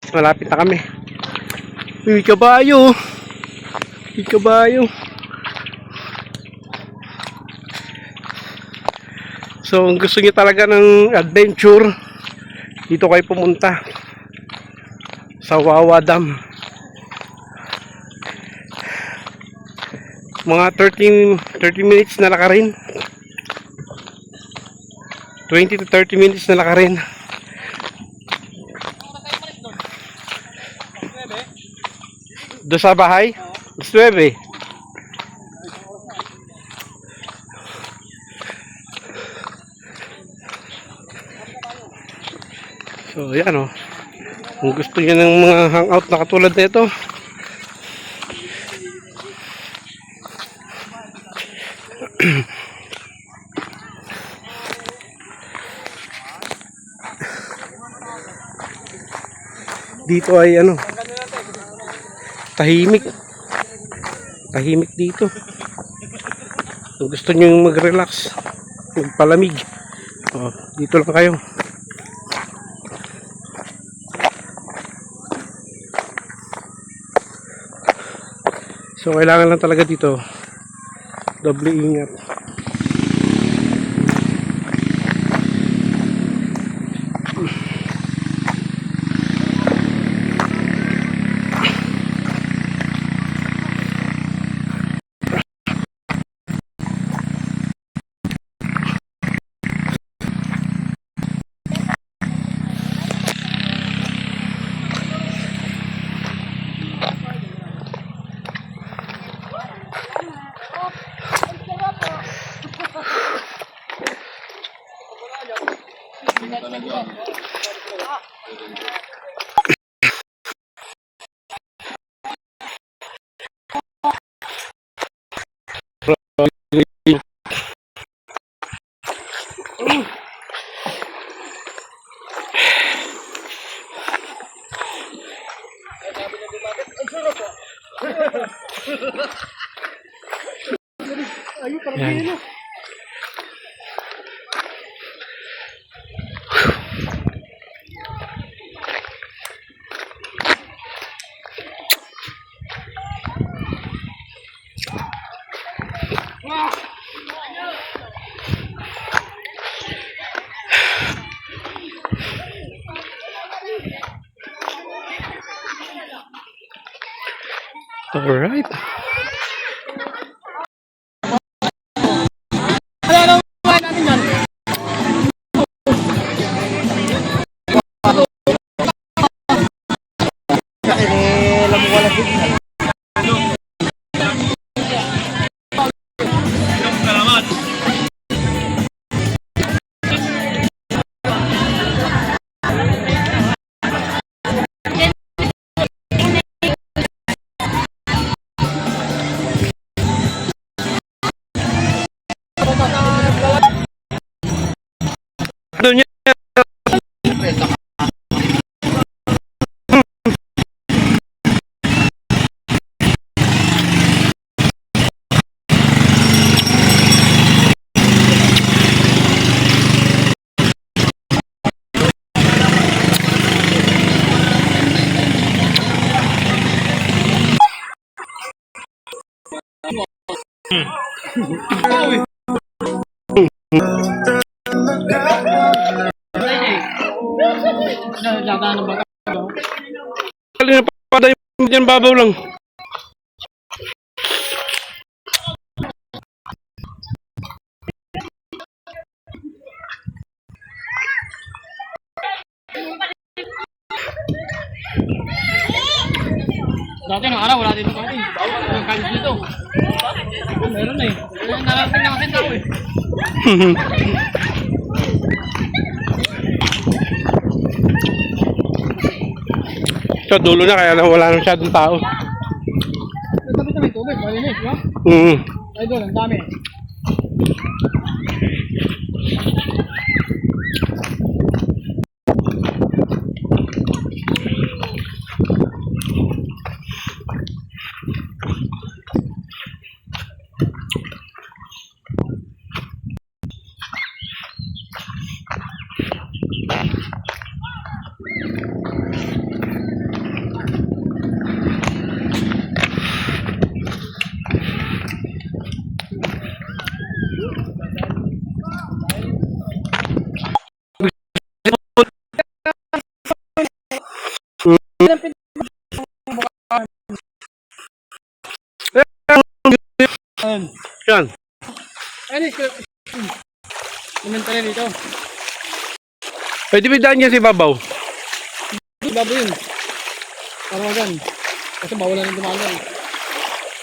Malapit na kami. May kabayo. May kabayo. So, kung gusto niyo talaga ng adventure, dito kayo pumunta sa Wawa Dam. Mga 30 minutes na lakarin. 20 to 30 minutes na lakarin. Do sa bahay? Gusto eh. So, yan o. Kung gusto niyo ng mga hangout na katulad nito, dito ay ano, tahimik. Tahimik dito. Kung gusto niyo mag-relax, magpalamig, dito lang kayo. So, kailangan lang talaga dito doble ingat. Yan. All right. Ano niya? Kalina pa tayo dyan, babaw lang. Dati nung araw, wala dito kami. Walang kalis dito. Meron na eh. Narating na kasi tao eh. Sa dulo na, kaya wala na masyadong tao. Tapos na may tubig, malinis, di ba? Ay doon, ang dami. ng pinto. Ayun. Yan. Ayun, elementary dito. Pwede ba daan niya si Babaw? Babo yun. Parawagan. Kasi bawal na rin dumaan.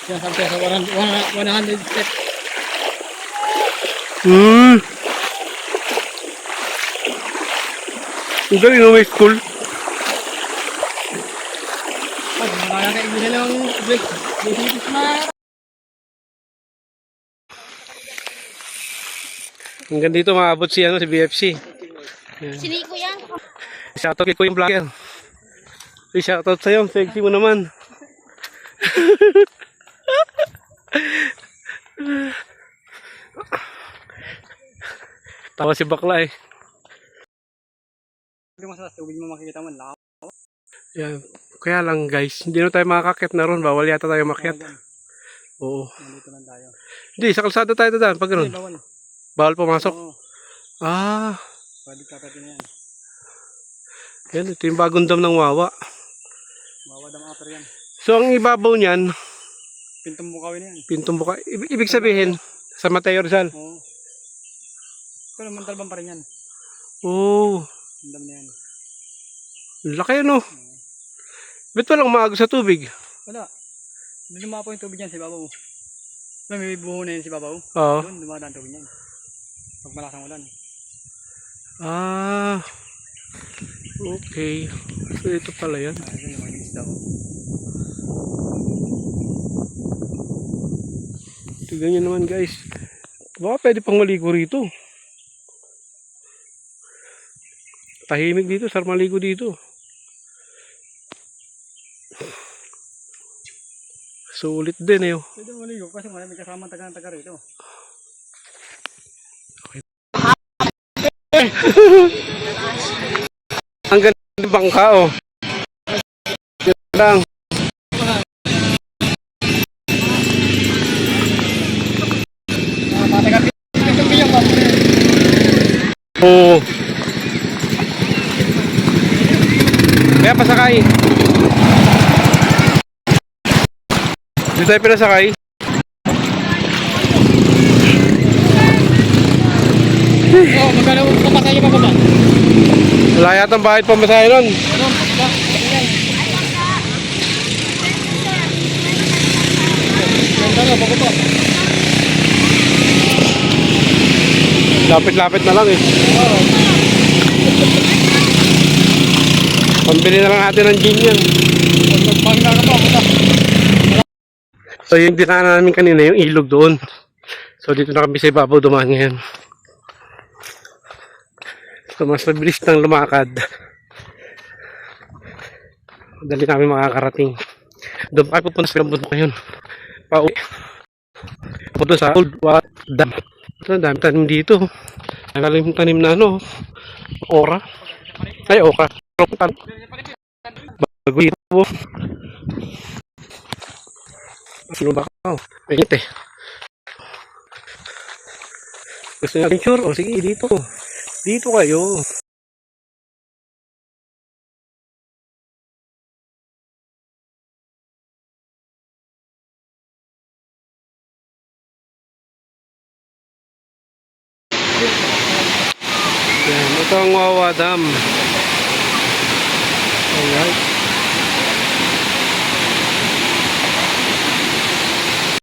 Yan, sabi sa 100 step. Ang galing no, may school. Oh, nakakaibigan lang break. Basic na. Hanggang dito maabot si BFC. Siniko yan. Shoutout kay Kuya Vlogger. Shoutout sa'yo, sexy mo naman. Tawa si bakla eh. Hindi mo sa tubig mo makikita mo. Lakaw. Yan. Kaya lang guys, hindi na tayo makakakit na ron. Bawal yata tayo makyat. Oo. Nandito lang tayo. Hindi, sa kalsada tayo dadaan. Pag gano'n. Hindi, bawal. Bawal pumasok. Oo. Ah. Pwede kakatin na yan. Yan, ito yung bagong dam ng Wawa. Mawadang upper yan. So ang ibabaw niyan, Pintong bukawin na yan. Pintong Buka. Ibig sabihin, sa Mateo Rizal. Oo. Pero Montalban pa rin yan. Oo. Ang dam na yan. Laki no. Ba't walang umaagos sa tubig? Wala. Hindi lumapo yung tubig yan si Babaw. May buho na yan si Babaw. Oo. Doon dumadaan tubig yan. Pag malakas ang ulan. Ah. Okay. So ito pala yan. Doon yung mga isda. Tignan nyo naman guys. Baka pwede pang maligo rito. Tahimik dito, sar maligo dito. Sulit din eh. Pwede maligo kasi may kasama taga rito. Ang ganda ng bangka oh. Lang. Oo. Kaya pasakay. Hindi tayo pinasakay. Oo, magkano papasayo pa ba? Wala yatang bahid pamasahe nun. Lapit-lapit na lang eh. Pambili na lang natin ng gin yan. So yung dinaanan namin kanina, yung ilog doon. So dito na kami sa ibabaw dumaan ngayon. So mas mabilis nang lumakad. Dali namin makakarating. Doon pa kayo pupunta sa bundok ngayon. Pauwi. Punta sa Old Wat Dam. Ito, dami tanim dito. Ang galing tanim na ano. Ora. Ay, oka. Bago dito. Sino ba ka? Mainit eh. Gusto nyo adventure? O sige, dito. Dito kayo. Yan, ito ang Wawa Dam. Alright.